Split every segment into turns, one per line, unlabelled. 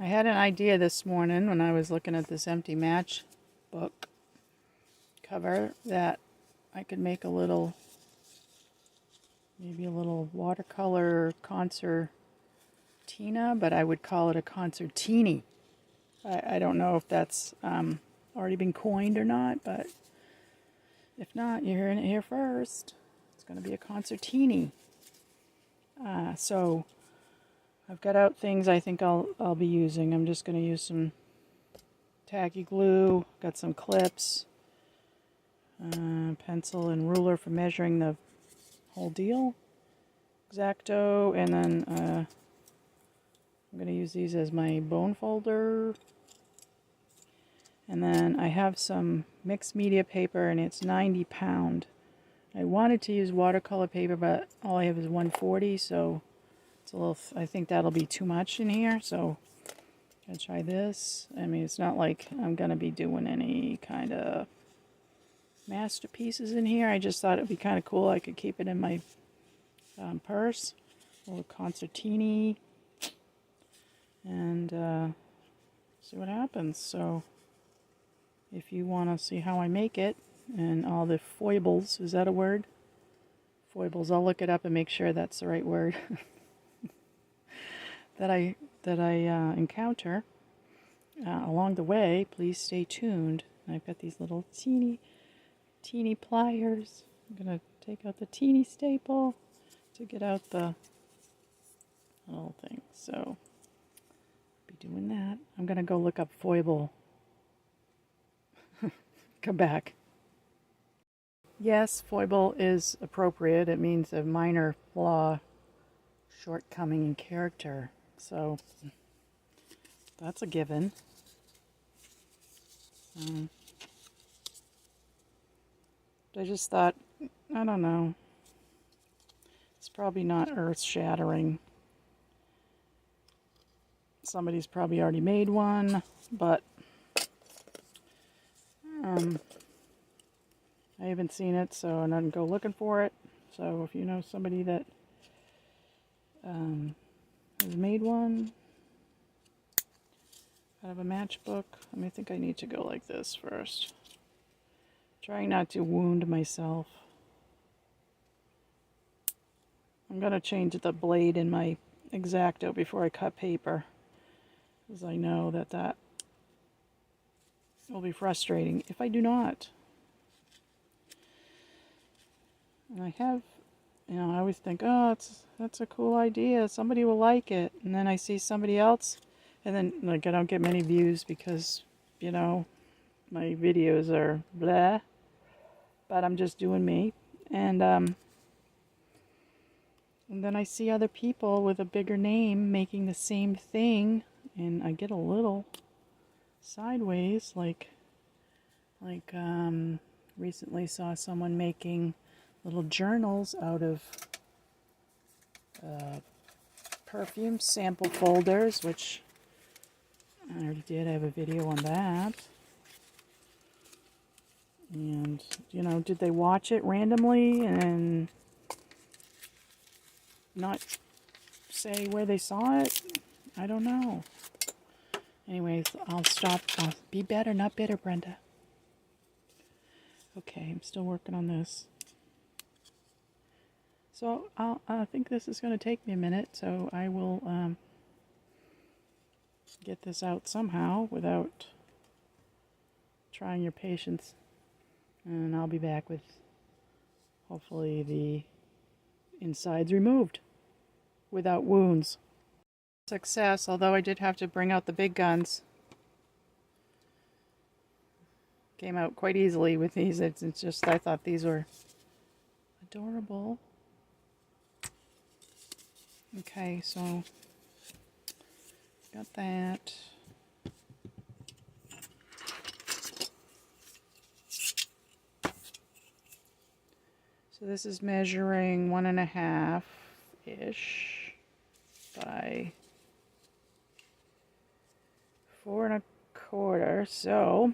I had an idea this morning when I was looking at this empty match book cover that I could make maybe a little watercolor concertina, but I would call it a concerteeny. I don't know if that's already been coined or not, but if not, you're hearing it here first. It's going to be a concerteeny. So I've got out things I think I'll be using. I'm just going to use some tacky glue, got some clips, pencil and ruler for measuring the whole deal, X-Acto, and then I'm going to use these as my bone folder. And then I have some mixed media paper, and it's 90 pound. I wanted to use watercolor paper, but all I have is 140, so it's a little, I think that'll be too much in here, so I'm going to try this. I mean, it's not like I'm going to be doing any kind of masterpieces in here. I just thought it'd be kind of cool. I could keep it in my purse, a little concertini, and see what happens. So if you want to see how I make it and all the foibles, is that a word? Foibles, I'll look it up and make sure that's the right word that I encounter along the way. Please stay tuned. I've got these little teeny pliers. I'm going to take out the teeny staple to get out the little thing. So I'll be doing that. I'm going to go look up foible. Come back. Yes, foible is appropriate. It means a minor flaw, shortcoming in character. So that's a given. I just thought, I don't know, it's probably not earth-shattering. Somebody's probably already made one, but I haven't seen it, so I didn't go looking for it. So if you know somebody that has made one out of a matchbook, I think I need to go like this first. Trying not to wound myself. I'm going to change the blade in my X-Acto before I cut paper, because I know that will be frustrating if I do not. And I have, I always think, oh, that's a cool idea. Somebody will like it. And then I see somebody else, and then I don't get many views because, my videos are blah. But I'm just doing me. And then I see other people with a bigger name making the same thing, and I get a little sideways. Like recently saw someone making little journals out of perfume sample folders, which I already did. I have a video on that. And, did they watch it randomly and not say where they saw it? I don't know. Anyways, I'll stop. I'll be better, not bitter, Brenda. Okay, I'm still working on this. So I think this is going to take me a minute, so I will get this out somehow without trying your patience. And I'll be back with hopefully the insides removed without wounds. Success, although I did have to bring out the big guns. Came out quite easily with these. It's just, I thought these were adorable. Okay, so got that. So this is measuring 1.5-ish by 4.25. So,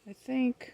I think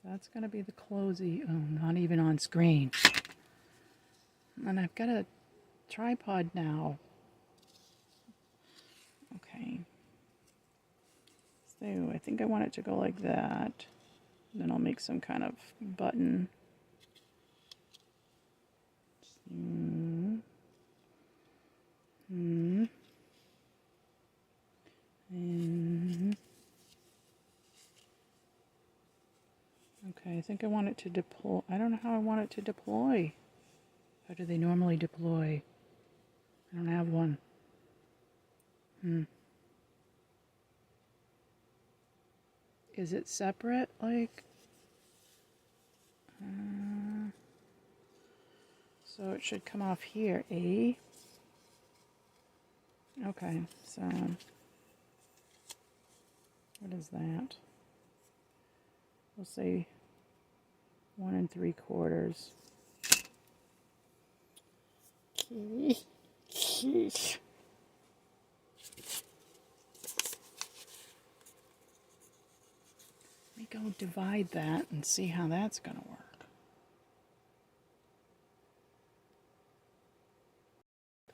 that's going to be the closey. Oh, not even on screen. And I've got a tripod now. Okay. So I think I want it to go like that. Then I'll make some kind of button. Okay, I think I want it to deploy. I don't know how I want it to deploy. How do they normally deploy? I don't have one. Is it separate? Like, so it should come off here, eh? Okay, so what is that? We'll say 1 3/4. Let me go divide that and see how that's going to work.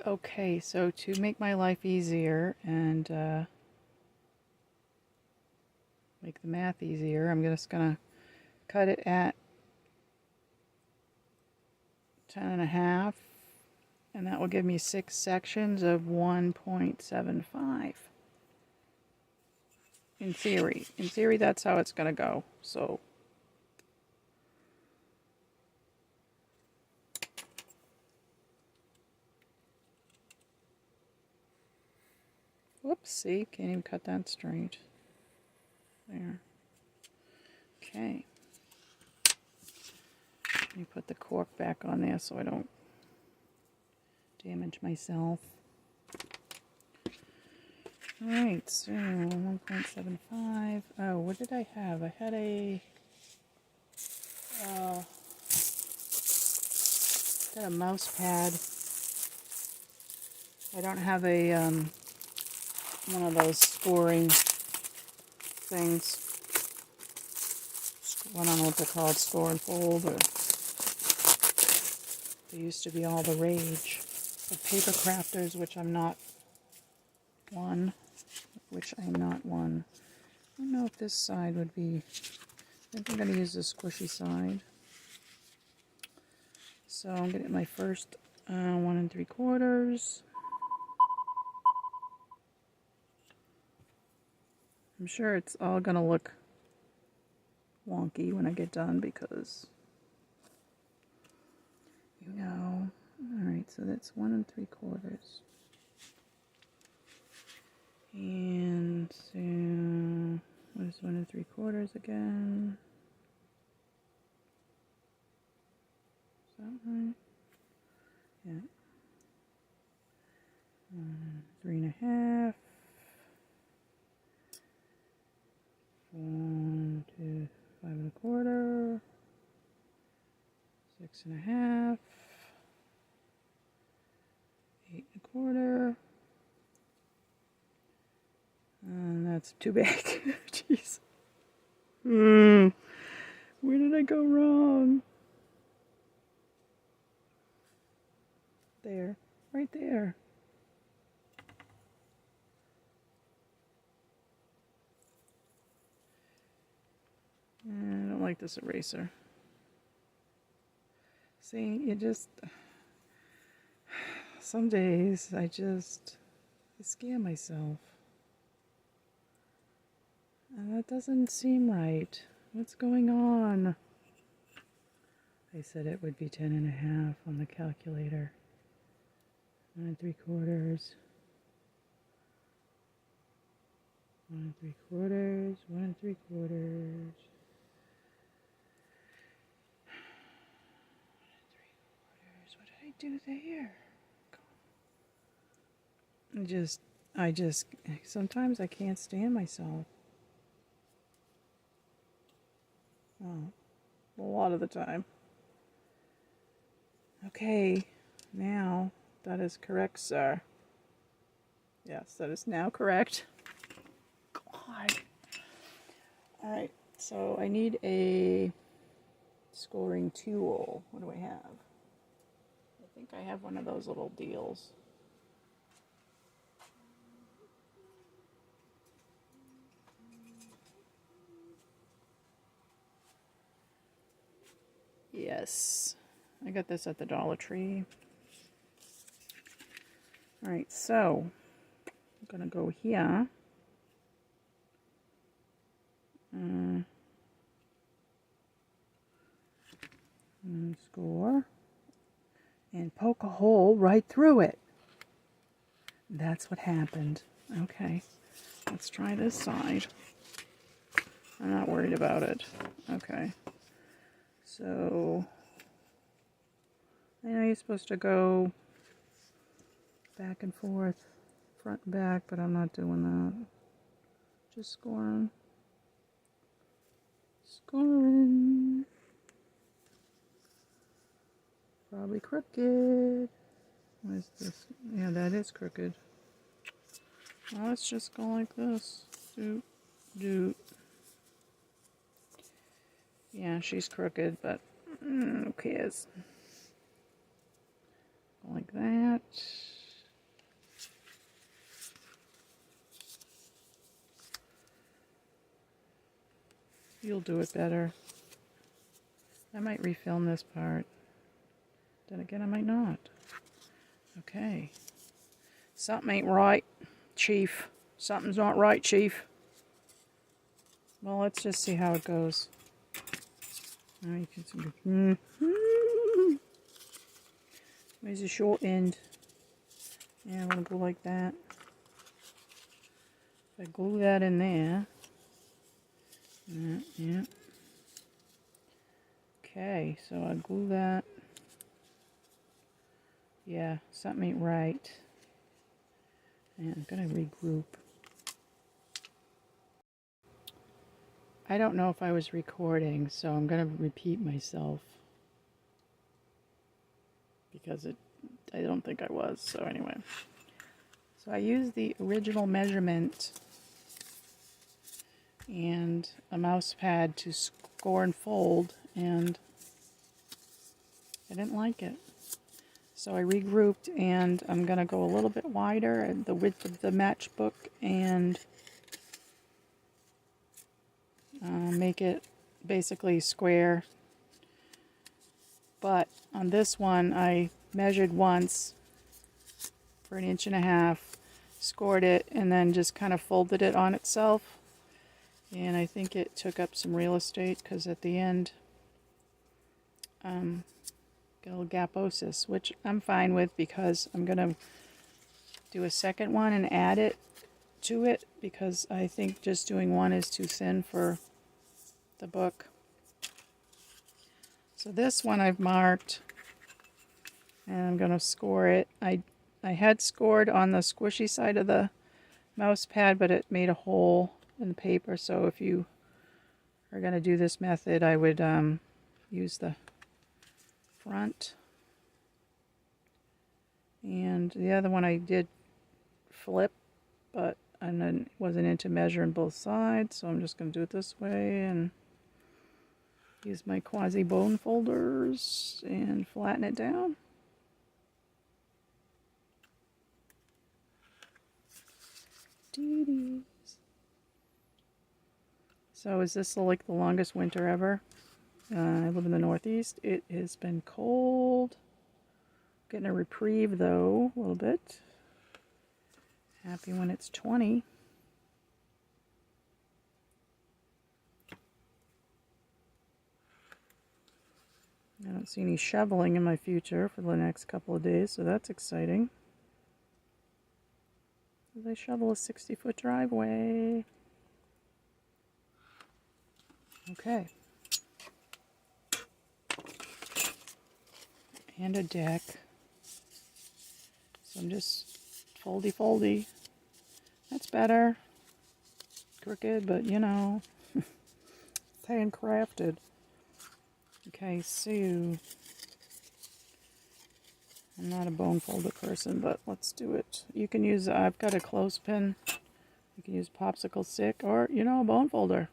Okay, so to make my life easier and make the math easier, I'm just going to cut it at 10.5, and that will give me 6 sections of 1.75. In theory, that's how it's going to go. So whoops, see, can't even cut that straight. There. Okay. Let me put the cork back on there so I don't damage myself. Alright, so 1.75. Oh, what did I have? I had a mouse pad. I don't have a one of those scoring things. I don't know what they're called, score and fold, or they used to be all the rage of paper crafters, which I'm not one. I don't know if this side would be. I think I'm going to use the squishy side. So I'm going to get my first 1 3/4. I'm sure it's all going to look wonky when I get done because, you know. Alright, so that's 1 3/4. And so, what is 1 3/4 again? Is that right? Yeah. 3.5. 1 to 5 1/4. 6.5. 8 1/4. And that's too big. Jeez. Where did I go wrong? There. Right there. I don't like this eraser. See, some days I scare myself. And that doesn't seem right. What's going on? I said it would be 10.5 on the calculator. 1 3/4. 1 3/4. 1 3/4. What did I do there? Sometimes I can't stand myself. Oh, a lot of the time. Okay, now that is correct, sir. Yes, that is now correct. God. Alright, so I need a scoring tool. What do I have? I think I have one of those little deals. Yes, I got this at the Dollar Tree. Alright, so I'm going to go here. And score. And poke a hole right through it. That's what happened. Okay, let's try this side. I'm not worried about it. Okay. So, I know you're supposed to go back and forth, front and back, but I'm not doing that. Just scoring. Scoring. Probably crooked. What is this? Yeah, that is crooked. Well, let's just go like this. Doot, doot. Yeah, she's crooked, but who cares? Go like that. You'll do it better. I might refilm this part. Then again, I might not. Okay. Something ain't right, Chief. Something's not right, Chief. Well, let's just see how it goes. Now you can see. Where's the short end? Yeah, I want to go like that. If I glue that in there. Yeah. Okay, so I glue that. Yeah, something ain't right. And I'm going to regroup. I don't know if I was recording, so I'm going to repeat myself. Because I don't think I was, so anyway. So I used the original measurement and a mouse pad to score and fold, and I didn't like it. So I regrouped, and I'm going to go a little bit wider at the width of the matchbook and make it basically square. But on this one, I measured once for 1.5 inches, scored it, and then just kind of folded it on itself. And I think it took up some real estate because at the end, got a little gaposis, which I'm fine with because I'm going to do a second one and add it to it because I think just doing one is too thin for the book. So this one I've marked and I'm going to score it. I had scored on the squishy side of the mouse pad, but it made a hole in the paper, so if you are going to do this method, I would use the front. And the other one I did flip, but I wasn't into measuring both sides, so I'm just going to do it this way and use my quasi bone folders and flatten it down. So is this like the longest winter ever? I live in the Northeast. It has been cold. Getting a reprieve though, a little bit. Happy when it's 20. I don't see any shoveling in my future for the next couple of days, so that's exciting. As I shovel a 60-foot driveway. Okay. And a deck. So I'm just foldy. That's better. Crooked, but you know, handcrafted. Okay, so I'm not a bone folder person, but let's do it. You can use, I've got a clothespin. You can use popsicle stick or, you know, a bone folder.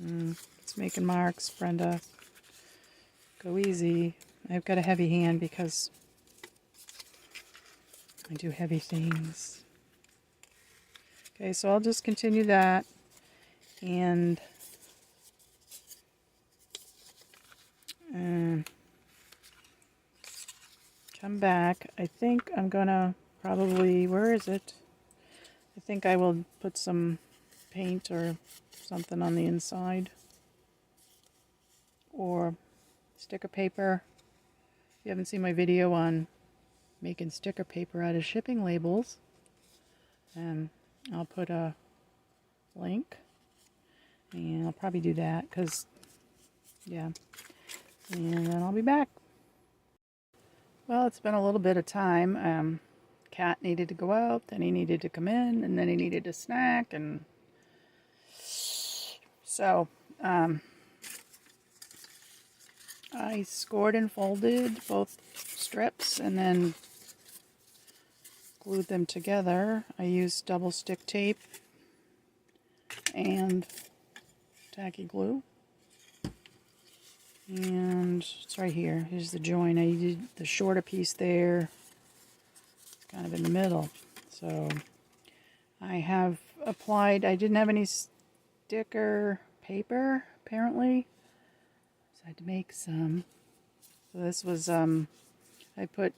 It's making marks, Brenda. Go easy. I've got a heavy hand because I do heavy things. Okay, so I'll just continue that and come back. I think I'm gonna probably, where is it? I think I will put some paint or something on the inside, or sticker paper. If you haven't seen my video on making sticker paper out of shipping labels, I'll put a link, and I'll probably do that because, yeah, and then I'll be back. Well, it's been a little bit of time. Cat needed to go out, then he needed to come in, and then he needed a snack, and so I scored and folded both strips and then glued them together. I used double stick tape and tacky glue. And it's right here. Here's the join. I did the shorter piece there, kind of in the middle. So I have applied, I didn't have any sticker paper, apparently. So I had to make some. So this was, I put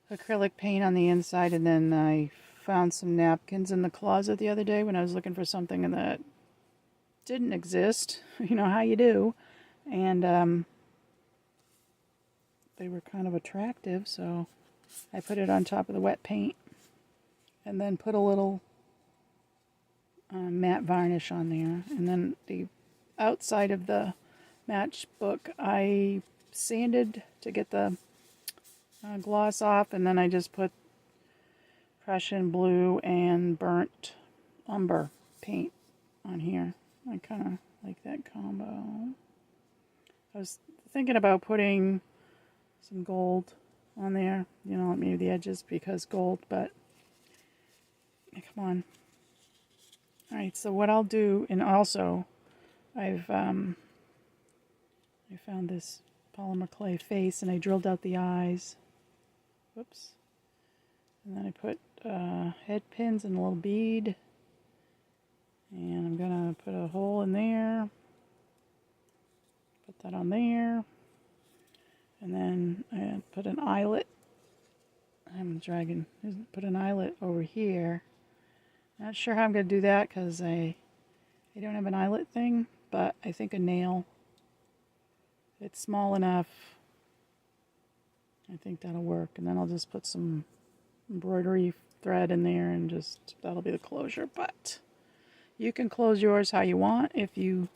acrylic paint on the inside, and then I found some napkins in the closet the other day when I was looking for something that didn't exist. You know how you do. And they were kind of attractive, so I put it on top of the wet paint and then put a little matte varnish on there. And then the outside of the matchbook I sanded to get the gloss off, and then I just put Prussian blue and burnt umber paint on here. I kind of like that combo. I was thinking about putting some gold on there, you know, maybe the edges, because gold, but come on. Alright, so what I'll do, and also I found this polymer clay face, and I drilled out the eyes. Whoops. And then I put head pins and a little bead, and I'm gonna put a hole in there. Put that on there, and then I put an eyelet. Put an eyelet over here. Not sure how I'm going to do that because I don't have an eyelet thing, but I think a nail, it's small enough. I think that'll work, and then I'll just put some embroidery thread in there, and just that'll be the closure. But you can close yours how you want if you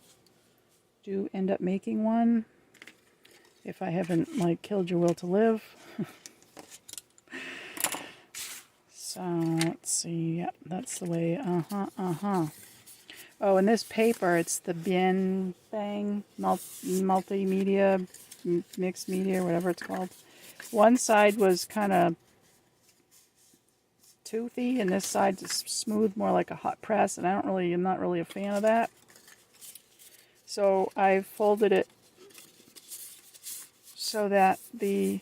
do end up making one, if I haven't like killed your will to live. So let's see, yep, that's the way. Oh, and this paper, it's the Bien Bang multimedia, mixed media, whatever it's called. One side was kind of toothy, and this side is smooth, more like a hot press, and I'm not really a fan of that. So I folded it so that the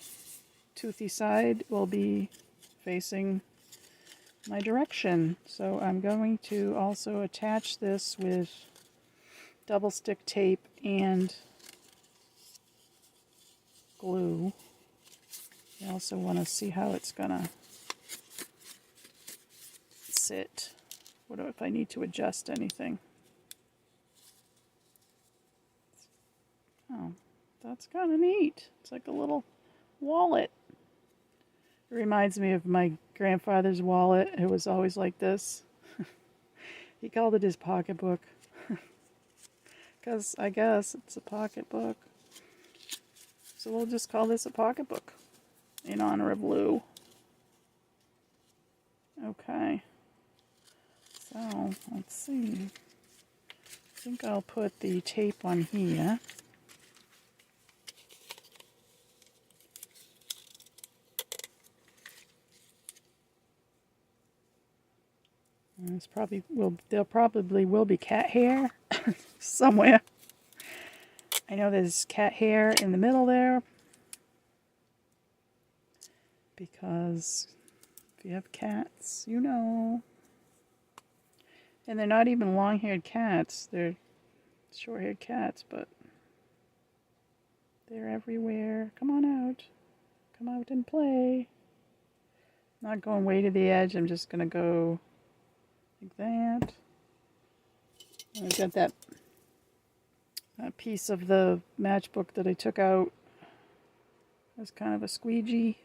toothy side will be facing my direction. So I'm going to also attach this with double stick tape and glue. I also want to see how it's gonna sit. What if I need to adjust anything? Oh, that's kind of neat. It's like a little wallet. It reminds me of my grandfather's wallet. It was always like this. He called it his pocketbook. Because I guess it's a pocketbook. So we'll just call this a pocketbook in honor of Lou. Okay. So, let's see. I think I'll put the tape on here. And there probably will be cat hair somewhere. I know there's cat hair in the middle there, because if you have cats, you know. And they're not even long-haired cats. They're short-haired cats, but they're everywhere. Come on out. Come out and play. Not going way to the edge. I'm just going to go like that. And I've got that piece of the matchbook that I took out as kind of a squeegee.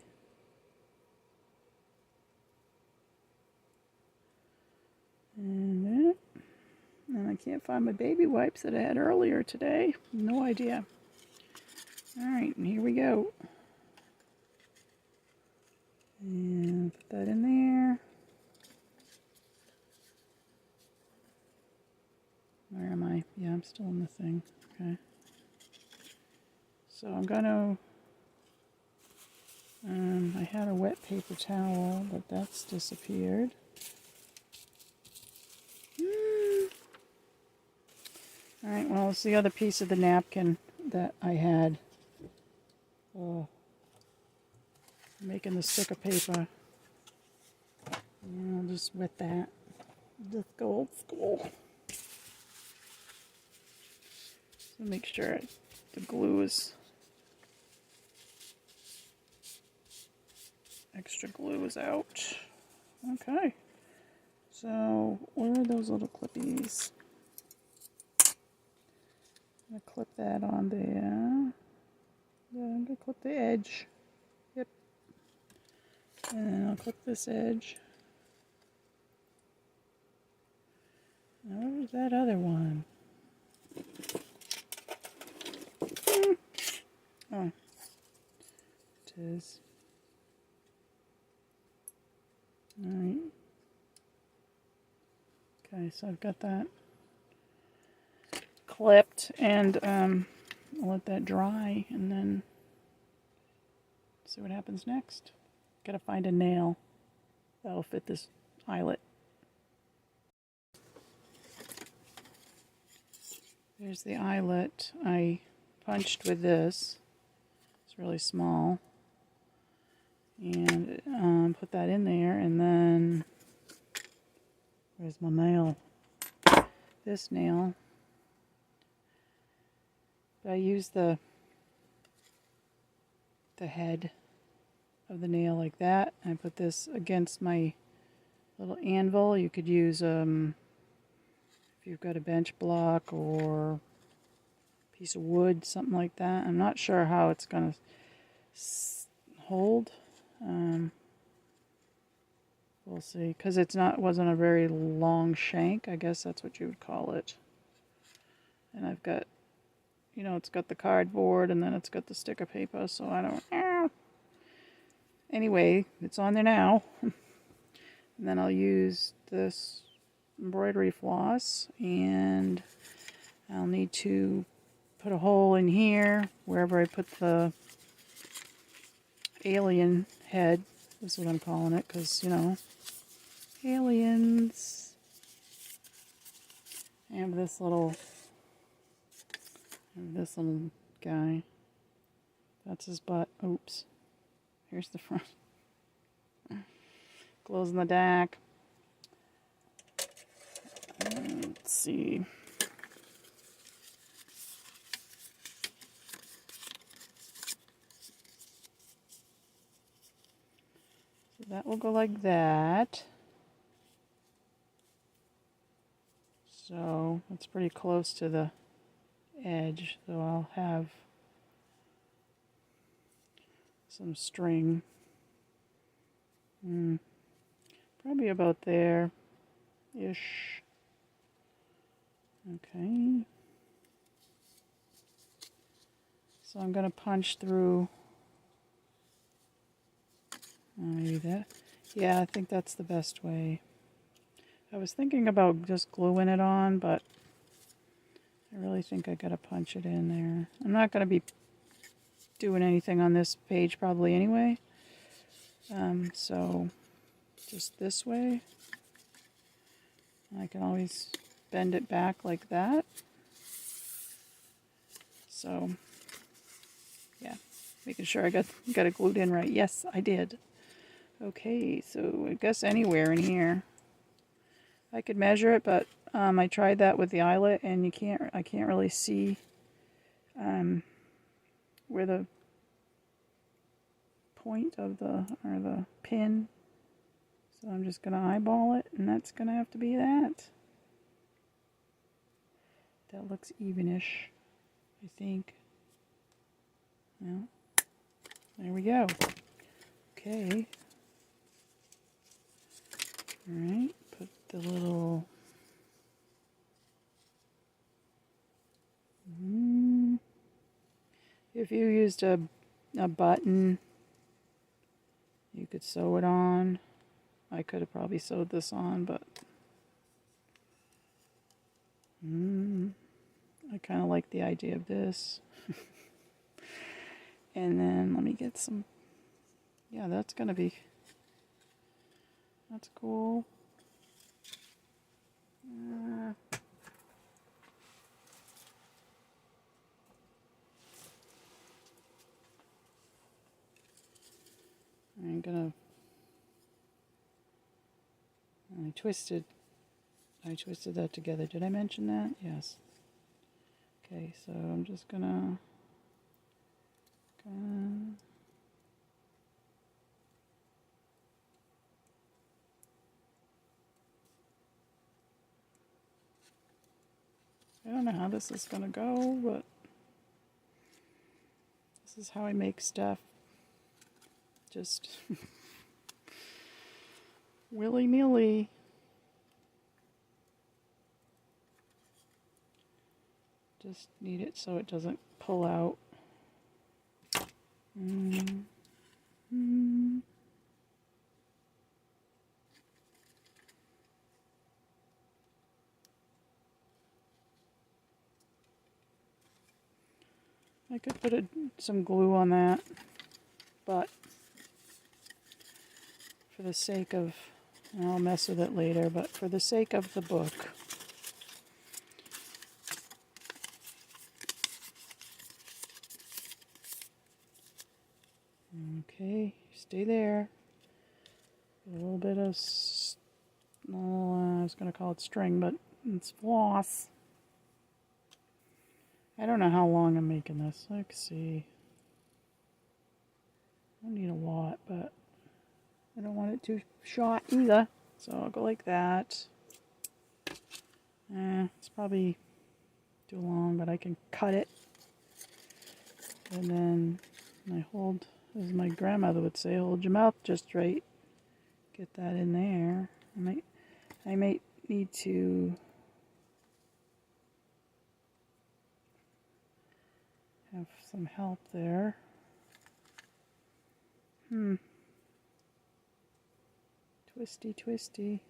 And I can't find my baby wipes that I had earlier today. No idea. Alright, and here we go. And put that in there. Where am I? Yeah, I'm still in the thing. Okay. So I'm gonna, I had a wet paper towel, but that's disappeared. Alright, well, it's the other piece of the napkin that I had. Oh, making the sticker paper. Yeah, I'll just wet that. Just go old school. So make sure the glue is, extra glue is out. Okay. So, where are those little clippies? I'm going to clip that on there. Yeah, I'm going to clip the edge. Yep. And then I'll clip this edge. Now, where's that other one? Oh. It is. Alright. Okay, so I've got that clipped, and I'll let that dry and then see what happens next. Gotta find a nail that'll fit this eyelet. There's the eyelet I punched with this. It's really small. And put that in there, and then where's my nail? This nail. I use the head of the nail like that. I put this against my little anvil. You could use if you've got a bench block or a piece of wood, something like that. I'm not sure how it's gonna hold. We'll see, because wasn't a very long shank. I guess that's what you would call it. And I've got, it's got the cardboard, and then it's got the sticker paper, so I don't. Anyway, it's on there now. And then I'll use this embroidery floss, and I'll need to put a hole in here wherever I put the alien head. Is what I'm calling it, because aliens. I have this little guy. That's his butt. Oops. Here's the front. Glows in the dark. Let's see. So that will go like that. So it's pretty close to the edge, so I'll have some string. Probably about there-ish. Okay. So I'm going to punch through. Maybe that. Yeah, I think that's the best way. I was thinking about just gluing it on, but I really think I gotta punch it in there. I'm not gonna be doing anything on this page probably anyway. So just this way. I can always bend it back like that. So, yeah, making sure I got it glued in right. Yes, I did. Okay, so I guess anywhere in here. I could measure it, but I tried that with the eyelet, and I can't really see where the point of the pin. So I'm just gonna eyeball it, and that's gonna have to be that. That looks evenish, I think. Yeah. There we go. Okay. Alright, put the little... If you used a button, you could sew it on. I could have probably sewed this on, but... I kind of like the idea of this. And then let me get some... Yeah, that's gonna be... That's cool. I'm gonna... I twisted that together. Did I mention that? Yes. Okay, so I'm just gonna I don't know how this is gonna go, but this is how I make stuff. Just willy-nilly. Just need it so it doesn't pull out. I could put some glue on that, but for the sake of, I'll mess with it later, but for the sake of the book, okay, stay there. A little bit of, I was going to call it string, but it's floss. I don't know how long I'm making this. Let's see. I don't need a lot, but I don't want it too short either. So I'll go like that. It's probably too long, but I can cut it. And then I hold, as my grandmother would say, hold your mouth just right. Get that in there. I might need to have some help there. Twisty, twisty.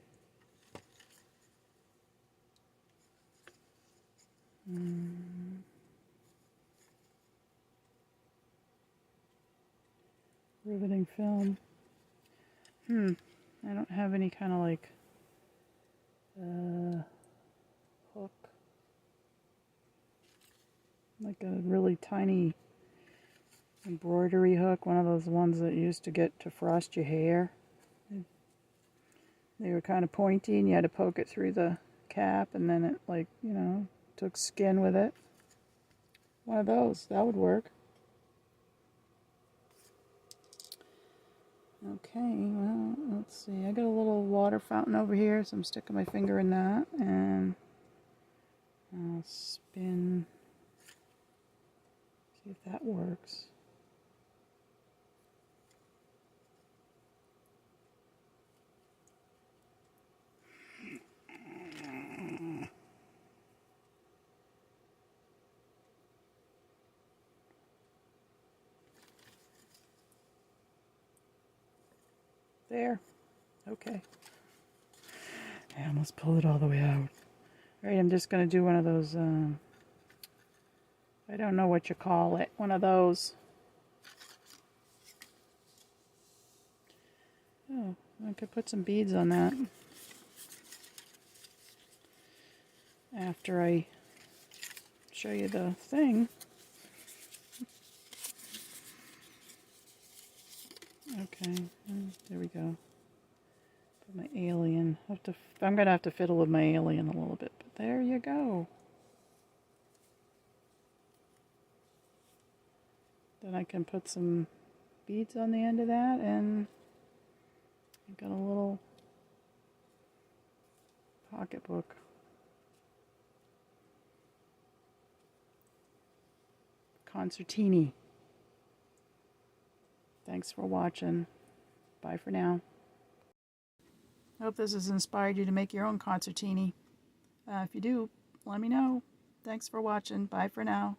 Riveting film. I don't have any kind of like hook. Like a really tiny embroidery hook, one of those ones that you used to get to frost your hair. They were kind of pointy and you had to poke it through the cap, and then it, like, you know, took skin with it. One of those, that would work. Okay, well, let's see. I got a little water fountain over here, so I'm sticking my finger in that, and I'll spin, see if that works. There. Okay. I almost pulled it all the way out. Alright, I'm just going to do one of those, I don't know what you call it, one of those. Oh, I could put some beads on that. after I show you the thing. Okay, there we go. Put my alien. I'm gonna have to fiddle with my alien a little bit, but there you go. Then I can put some beads on the end of that, and I've got a little pocketbook. Concerteeny. Thanks for watching. Bye for now. I hope this has inspired you to make your own concertini. If you do, let me know. Thanks for watching. Bye for now.